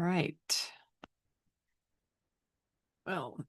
right. Well,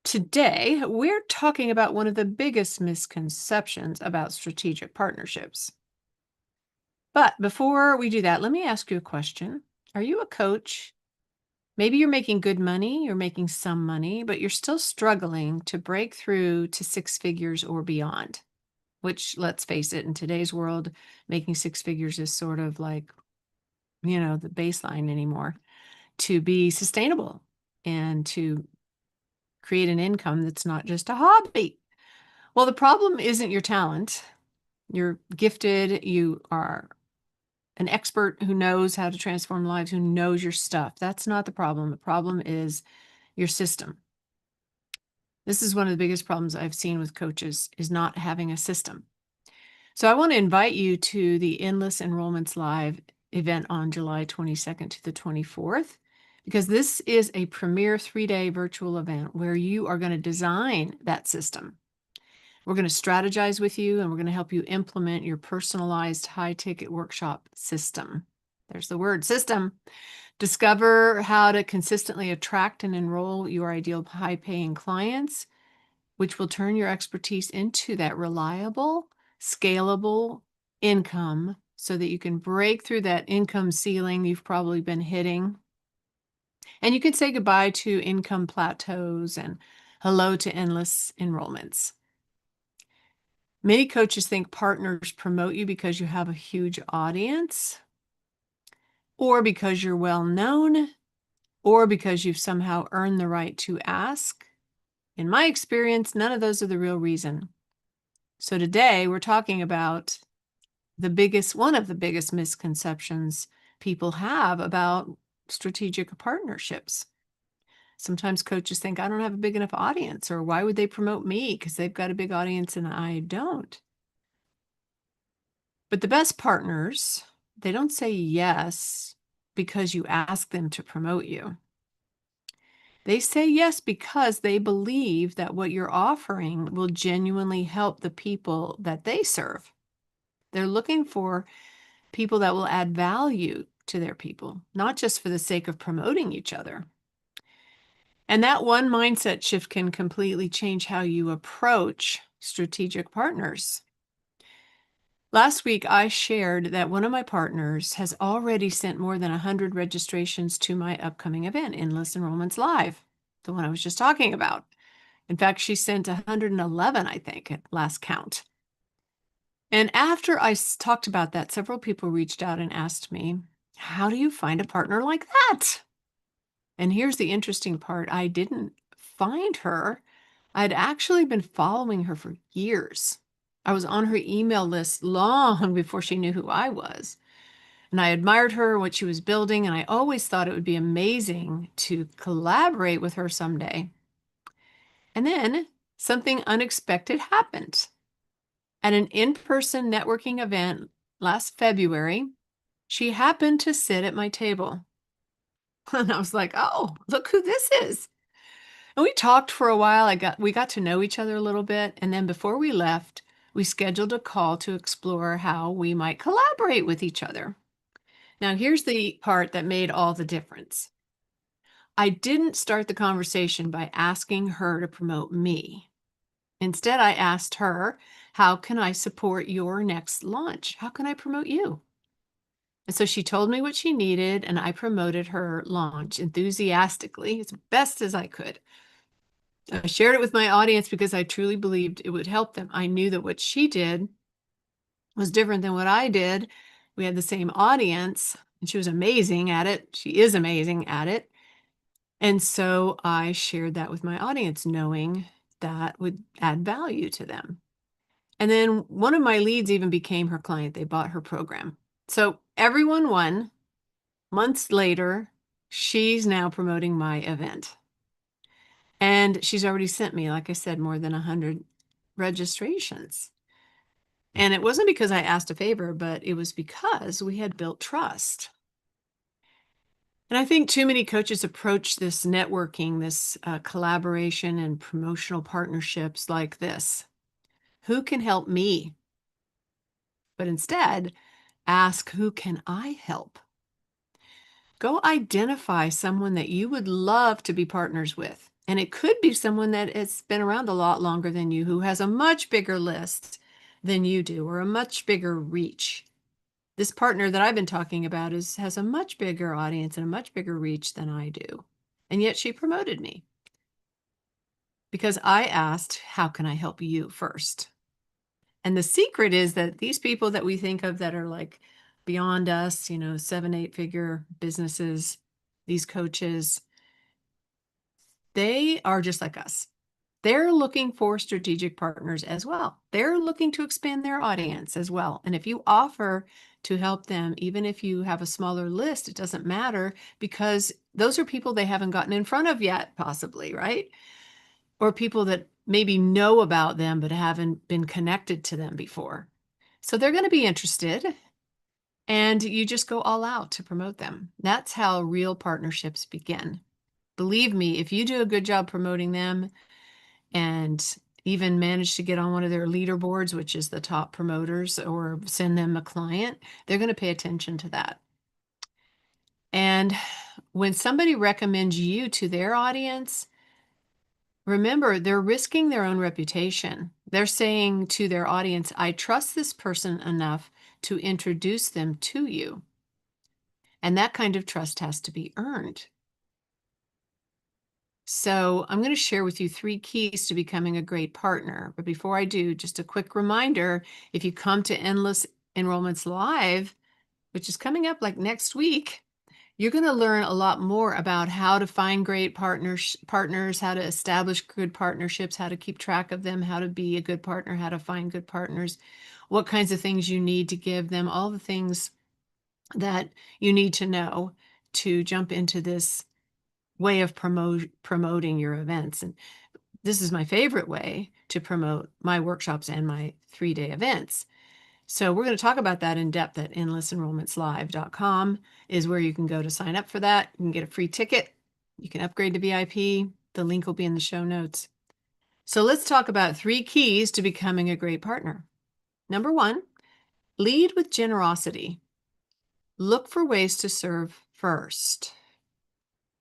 today we're talking about one of the biggest misconceptions about strategic partnerships. But before we do that, let me ask you a question. Are you a coach? Maybe you're making good money, you're making some money, but you're still struggling to break through to six figures or beyond, which, let's face it, in today's world, making six figures is sort of like, the baseline anymore to be sustainable and to create an income that's not just a hobby. Well, the problem isn't your talent. You're gifted, you are an expert who knows how to transform lives, who knows your stuff. That's not the problem. The problem is your system. This is one of the biggest problems I've seen with coaches is not having a system. So I want to invite you to the Endless Enrollments Live event on July 22nd to the 24th, because this is a premier 3-day virtual event where you are going to design that system. We're going to strategize with you, and we're going to help you implement your personalized high-ticket workshop system. There's the word, system. Discover how to consistently attract and enroll your ideal high-paying clients, which will turn your expertise into that reliable, scalable income so that you can break through that income ceiling you've probably been hitting. And you can say goodbye to income plateaus and hello to endless enrollments. Many coaches think partners promote you because you have a huge audience, or because you're well known, or because you've somehow earned the right to ask. In my experience, none of those are the real reason. So today we're talking about one of the biggest misconceptions people have about strategic partnerships. Sometimes coaches think, I don't have a big enough audience, or why would they promote me? Because they've got a big audience and I don't. But the best partners, they don't say yes because you ask them to promote you. They say yes because they believe that what you're offering will genuinely help the people that they serve. They're looking for people that will add value to their people, not just for the sake of promoting each other. And that one mindset shift can completely change how you approach strategic partners. Last week, I shared that one of my partners has already sent more than 100 registrations to my upcoming event, Endless Enrollments Live, the one I was just talking about. In fact, she sent 111, I think, at last count. And after I talked about that, several people reached out and asked me, how do you find a partner like that? And here's the interesting part. I didn't find her. I'd actually been following her for years. I was on her email list long before she knew who I was. And I admired her, what she was building, and I always thought it would be amazing to collaborate with her someday. And then something unexpected happened. At an in-person networking event last February, she happened to sit at my table. And I was like, oh, look who this is. And we talked for a while. We got to know each other a little bit. And then before we left, we scheduled a call to explore how we might collaborate with each other. Now, here's the part that made all the difference. I didn't start the conversation by asking her to promote me. Instead, I asked her, how can I support your next launch? How can I promote you? And so she told me what she needed, and I promoted her launch enthusiastically, as best as I could. I shared it with my audience because I truly believed it would help them. I knew that what she did was different than what I did. We had the same audience, and she was amazing at it. She is amazing at it. And so I shared that with my audience, knowing that would add value to them. And then one of my leads even became her client. They bought her program. So everyone won. Months later, she's now promoting my event. And she's already sent me, like I said, more than 100 registrations. And it wasn't because I asked a favor, but it was because we had built trust. And I think too many coaches approach this networking, this collaboration and promotional partnerships like this. Who can help me? But instead, Ask, who can I help? Go identify someone that you would love to be partners with. And it could be someone that has been around a lot longer than you, who has a much bigger list than you do, or a much bigger reach. This partner that I've been talking about has a much bigger audience and a much bigger reach than I do. And yet she promoted me because I asked, how can I help you first? And the secret is that these people that we think of that are like beyond us, 7, 8 figure businesses, these coaches, they are just like us. They're looking for strategic partners as well. They're looking to expand their audience as well. And if you offer to help them, even if you have a smaller list, it doesn't matter, because those are people they haven't gotten in front of yet, possibly, right? Or people that maybe know about them but haven't been connected to them before. So they're going to be interested, and you just go all out to promote them. That's how real partnerships begin. Believe me, if you do a good job promoting them and even manage to get on one of their leaderboards, which is the top promoters, or send them a client, they're going to pay attention to that. And when somebody recommends you to their audience, remember, they're risking their own reputation. They're saying to their audience, I trust this person enough to introduce them to you. And that kind of trust has to be earned. So I'm going to share with you 3 keys to becoming a great partner. But before I do, just a quick reminder, if you come to Endless Enrollments Live, which is coming up like next week, you're going to learn a lot more about how to find great partners, how to establish good partnerships, how to keep track of them, how to be a good partner, how to find good partners, what kinds of things you need to give them, all the things that you need to know to jump into this way of promoting your events. And this is my favorite way to promote my workshops and my 3-day events. So we're going to talk about that in depth at endlessenrollmentslive.com is where you can go to sign up for that. You can get a free ticket. You can upgrade to VIP. The link will be in the show notes. So let's talk about 3 keys to becoming a great partner. Number 1, lead with generosity. Look for ways to serve first.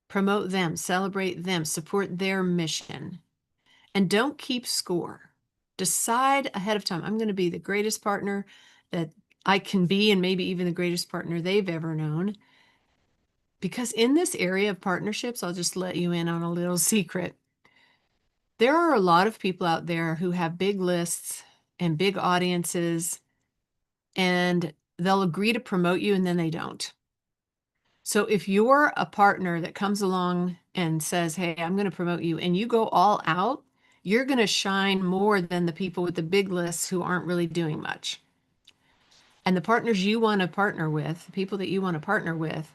Promote them, celebrate them, support their mission. And don't keep score. Decide ahead of time, I'm going to be the greatest partner that I can be, and maybe even the greatest partner they've ever known. Because in this area of partnerships, I'll just let you in on a little secret. There are a lot of people out there who have big lists and big audiences, and they'll agree to promote you and then they don't. So if you're a partner that comes along and says, hey, I'm going to promote you, and you go all out, you're going to shine more than the people with the big lists who aren't really doing much. And the partners you want to partner with, the people that you want to partner with,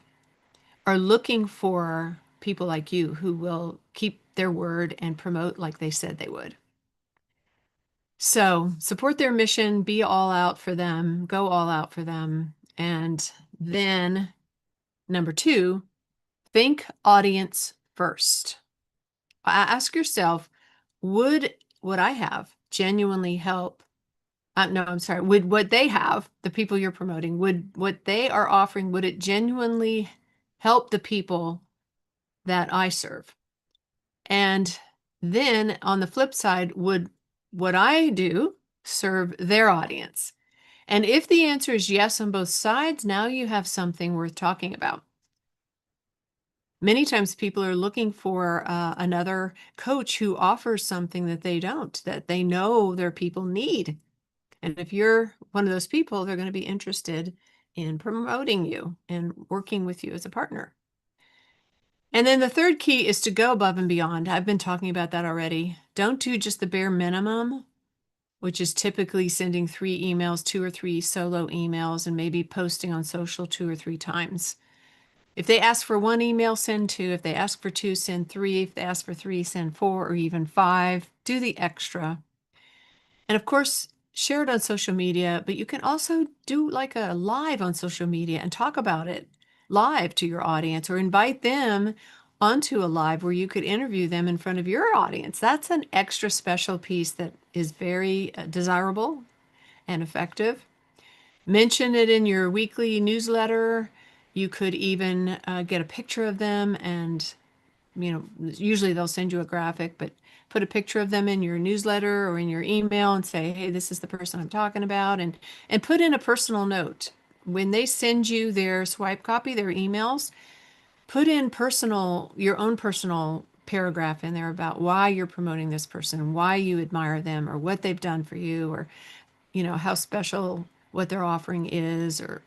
are looking for people like you who will keep their word and promote like they said they would. So support their mission, be all out for them, go all out for them. And then number 2, think audience first. Ask yourself, would what I have genuinely help? No, I'm sorry. Would what they have, the people you're promoting, would what they are offering, would it genuinely help the people that I serve? And then on the flip side, would what I do serve their audience? And if the answer is yes on both sides, now you have something worth talking about. Many times people are looking for another coach who offers something that they don't, that they know their people need. And if you're one of those people, they're going to be interested in promoting you and working with you as a partner. And then the 3rd key is to go above and beyond. I've been talking about that already. Don't do just the bare minimum, which is typically sending 3 emails, 2 or 3 solo emails, and maybe posting on social 2 or 3 times. If they ask for 1 email, send 2. If they ask for 2, send 3. If they ask for 3, send 4 or even 5. Do the extra. And of course, share it on social media, but you can also do like a live on social media and talk about it live to your audience, or invite them onto a live where you could interview them in front of your audience. That's an extra special piece that is very desirable and effective. Mention it in your weekly newsletter. You could even get a picture of them and, usually they'll send you a graphic, but put a picture of them in your newsletter or in your email and say, hey, this is the person I'm talking about, and put in a personal note. When they send you their swipe copy, their emails, put in your own personal paragraph in there about why you're promoting this person, why you admire them, or what they've done for you, or how special what they're offering is, or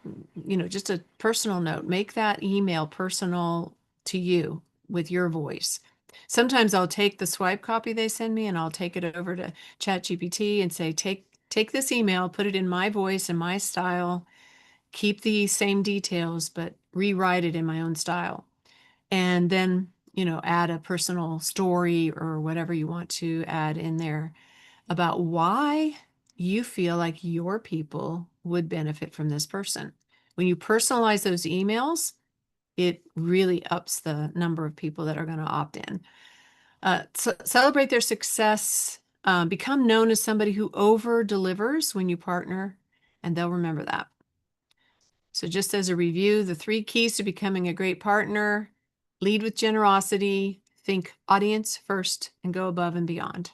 just a personal note. Make that email personal to you with your voice. Sometimes I'll take the swipe copy they send me and I'll take it over to ChatGPT and say, take this email, put it in my voice and my style, keep the same details, but rewrite it in my own style. And then, add a personal story or whatever you want to add in there about why you feel like your people would benefit from this person. When you personalize those emails, it really ups the number of people that are going to opt in. Celebrate their success. Become known as somebody who over delivers when you partner, and they'll remember that. So, just as a review, the 3 keys to becoming a great partner: lead with generosity, think audience first, and go above and beyond.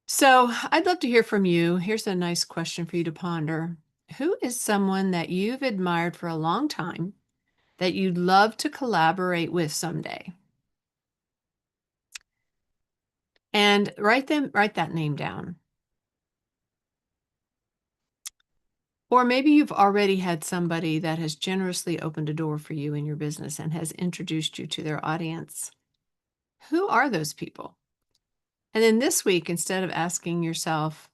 So, I'd love to hear from you. Here's a nice question for you to ponder. Who is someone that you've admired for a long time that you'd love to collaborate with someday? And write that name down. Or maybe you've already had somebody that has generously opened a door for you in your business and has introduced you to their audience. Who are those people? And then this week, instead of asking yourself,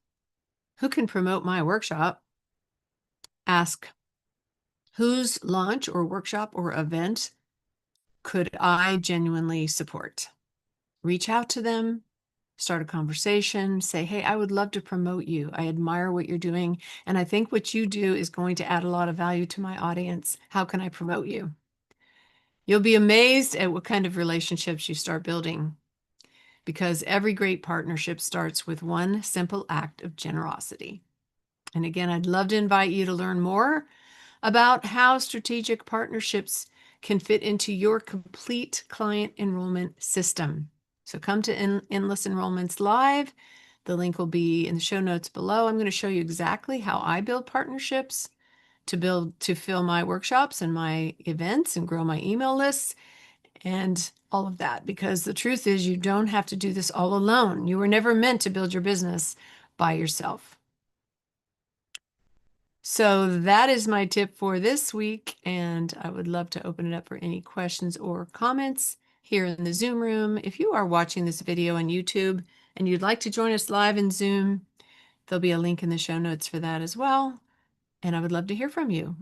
who can promote my workshop? Ask, whose launch or workshop or event could I genuinely support? Reach out to them, start a conversation, say, hey, I would love to promote you. I admire what you're doing, and I think what you do is going to add a lot of value to my audience. How can I promote you? You'll be amazed at what kind of relationships you start building, because every great partnership starts with one simple act of generosity. And again, I'd love to invite you to learn more about how strategic partnerships can fit into your complete client enrollment system. So come to Endless Enrollments Live. The link will be in the show notes below. I'm going to show you exactly how I build partnerships to fill my workshops and my events and grow my email lists and all of that. Because the truth is, you don't have to do this all alone. You were never meant to build your business by yourself. So that is my tip for this week, and I would love to open it up for any questions or comments here in the Zoom room. If you are watching this video on YouTube and you'd like to join us live in Zoom, there'll be a link in the show notes for that as well, and I would love to hear from you.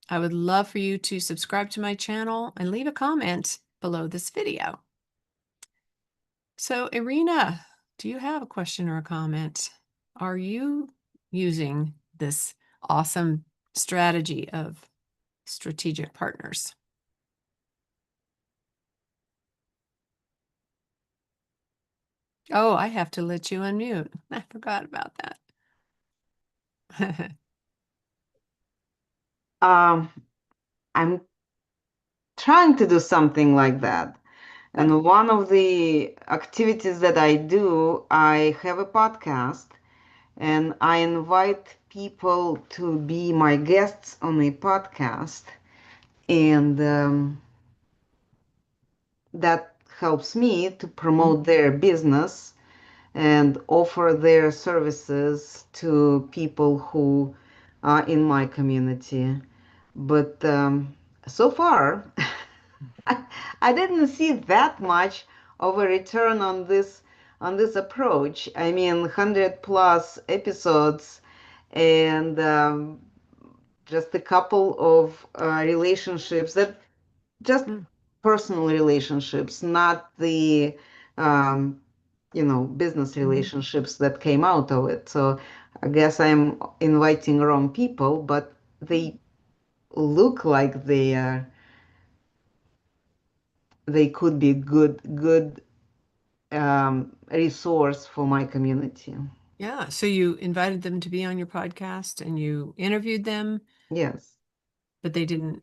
I would love for you to subscribe to my channel and leave a comment below this video. So, Irina, do you have a question or a comment? Are you using this awesome strategy of strategic partners? Oh, I have to let you unmute. I forgot about that. Um, I'm trying to do something like that. Good. And one of the activities that I do, I have a podcast and I invite people to be my guests on a podcast. And that helps me to Mhm. promote their business and offer their services to people who are in my community. But so far, I didn't see that much of a return on this approach. I mean, 100 plus episodes and just a couple of relationships that just Mm. personal relationships, not the business Mhm. relationships that came out of it. So I guess I'm inviting wrong people, but Mm. they look like they could be good resource for my community. Yeah. So you invited them to be on your podcast and you interviewed them, Yes. but they didn't.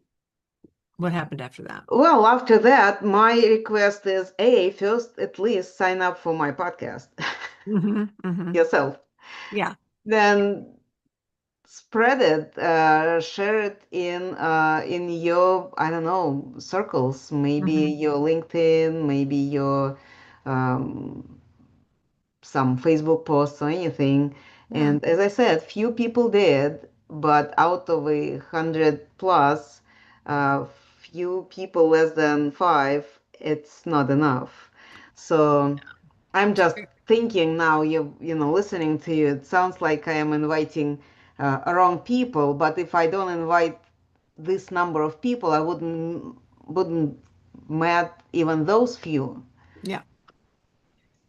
What happened after that? Well, after that, my request is A, first at least sign up for my podcast Hmm. yourself. Yeah. Then spread it, share it in your, I don't know, circles, maybe Hmm. your LinkedIn, maybe your um, some Facebook posts or anything. Yeah. And as I said, few people did, but out of 100 plus, few people less than five, it's not enough. So I'm just thinking now, listening to you, it sounds like I am inviting wrong people, but if I don't invite this number of people, I wouldn't met even those few. Yeah.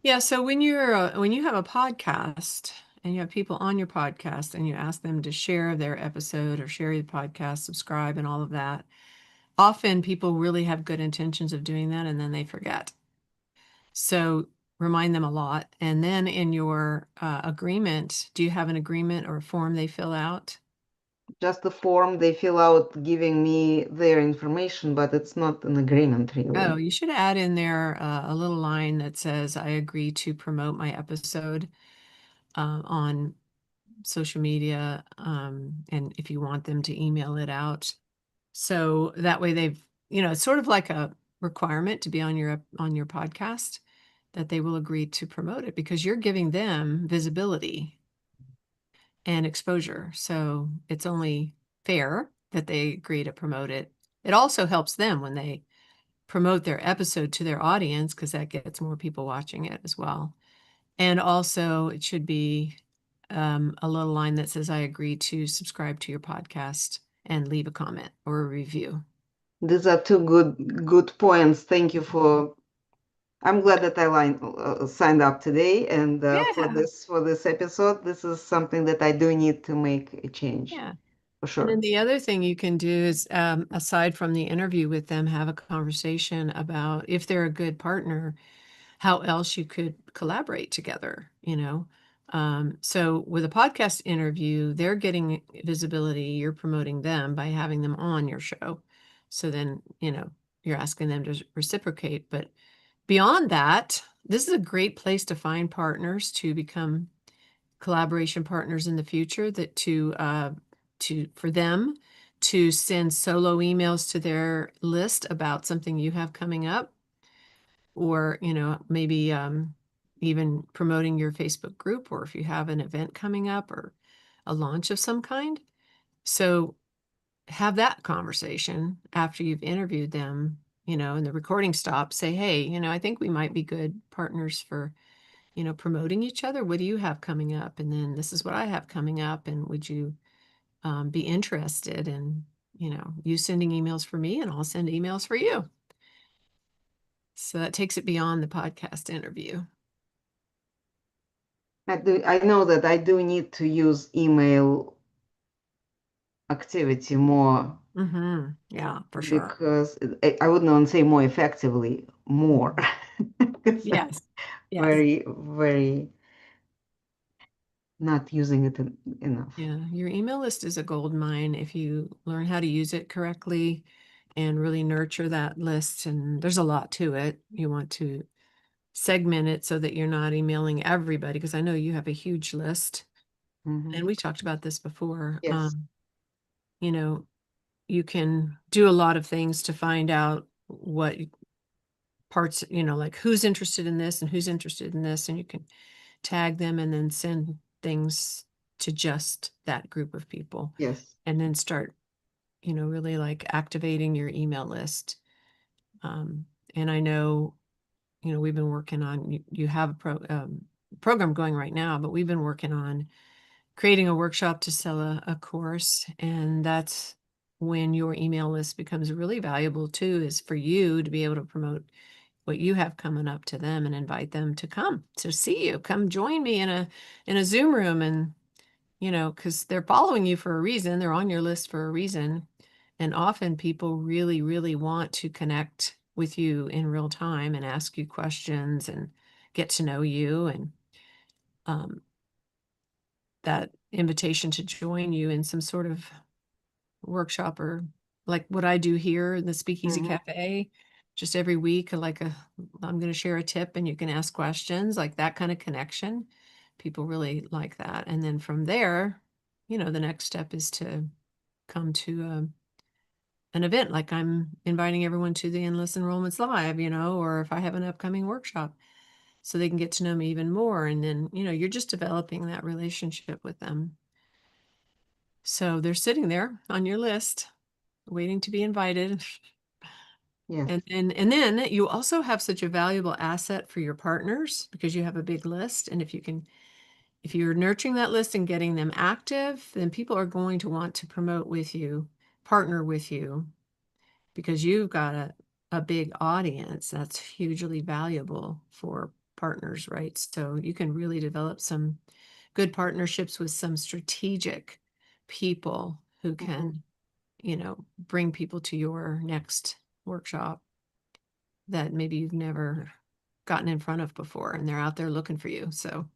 Yeah. So when you have a podcast and you have people on your podcast and you ask them to share their episode or share your podcast, subscribe and all of that, often people really have good intentions of doing that and then they forget. So remind them a lot. And then in your agreement, do you have an agreement or a form they fill out? Just the form they fill out giving me their information, but it's not an agreement Oh, really. you should add in there a little line that says, I agree to promote my episode on social media. And if you want them to email it out. So that way it's sort of like a requirement to be on your podcast that they will agree to promote it because you're giving them visibility and exposure. So it's only fair that they agree to promote it. It also helps them when they promote their episode to their audience because that gets more people watching it as well. And also, it should be a little line that says, I agree to subscribe to your podcast and leave a comment or a review. These are two good points. Thank you for. I'm glad that signed up today, and Yeah. for this episode, this is something that I do need to make a change Yeah. for And then sure. the other thing you can do is, aside from the interview with them, have a conversation about if they're a good partner, how else you could collaborate together. So with a podcast interview, they're getting visibility, you're promoting them by having them on your show. So then, you're asking them to reciprocate. But beyond that, this is a great place to find partners to become collaboration partners in the future that to for them to send solo emails to their list about something you have coming up or maybe even promoting your Facebook group or if you have an event coming up or a launch of some kind. So have that conversation after you've interviewed them, and the recording stops. Say, hey, I think we might be good partners for promoting each other. What do you have coming up? And then this is what I have coming up. And would you be interested in you sending emails for me and I'll send emails for you. So that takes it beyond the podcast interview. I know that I do need to use email activity more Mm-hmm. Yeah, for sure. because I would not say more effectively, more. Mhm. It's Yes. Yes. very, very not using it enough. Yeah. Your email list is a gold mine if you learn how to use it correctly and really nurture that list. And there's a lot to it. You want to segment it so that you're not emailing everybody, because I know you have a huge list. Hmm. And we talked about this before. Yes, You know, you can do a lot of things to find out what parts, like who's interested in this and who's interested in this, and you can tag them and then send things to just that group of people yes. and then start, really like activating your email list. Um, and I know, we've been working on, you have a program going right now, but we've been working on creating a workshop to sell a course. And that's when your email list becomes really valuable too, is for you to be able to promote what you have coming up to them and invite them to come to see you. Come join me in a Zoom room and because they're following you for a reason, they're on your list for a reason. And often people really, really want to connect with you in real time and ask you questions and get to know you. And um, that invitation to join you in some sort of workshop, or like what I do here in the Speakeasy Hmm. Cafe, just every week, I'm going to share a tip and you can ask questions, like that kind of connection. People really like that. And then from there, the next step is to come to an event, like I'm inviting everyone to the Endless Enrollments Live, or if I have an upcoming workshop, so they can get to know me even more. And then, you're just developing that relationship with them. So they're sitting there on your list, waiting to be invited. Yes. And then you also have such a valuable asset for your partners because you have a big list. And if you're nurturing that list and getting them active, then people are going to want to promote with you, partner with you, because you've got a big audience that's hugely valuable for partners, right? So you can really develop some good partnerships with some strategic people who Hmm. can, bring people to your next workshop that maybe you've never gotten in front of before, and they're out there looking for you. So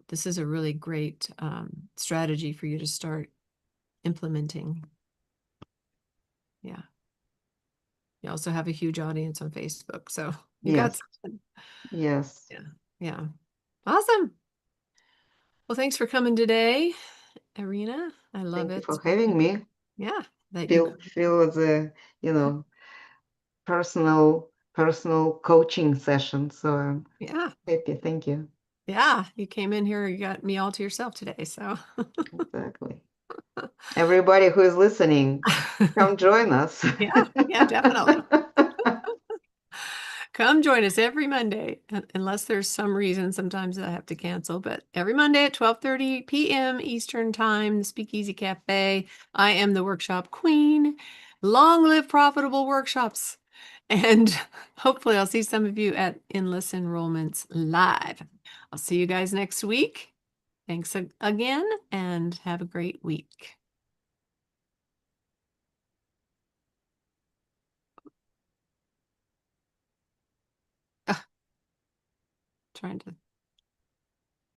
this is a really great strategy for you to start implementing. Yeah. You also have a huge audience on Facebook, so you got Yes. something. Yes. Yeah. Yeah. Awesome. Well, thanks for coming today, Irina. I love Thank you it. for having me. Yeah, that you Feel the, personal coaching session. So I'm yeah. happy. Thank you. Yeah, you came in here, you got me all to yourself today, so Exactly. Everybody who is listening, come join us. yeah, yeah, definitely. Come join us every Monday, unless there's some reason sometimes I have to cancel, but every Monday at 12:30 p.m. Eastern Time, the Speakeasy Cafe. I am the workshop queen. Long live profitable workshops. And hopefully I'll see some of you at Endless Enrollments Live. I'll see you guys next week. Thanks again and have a great week. Trying to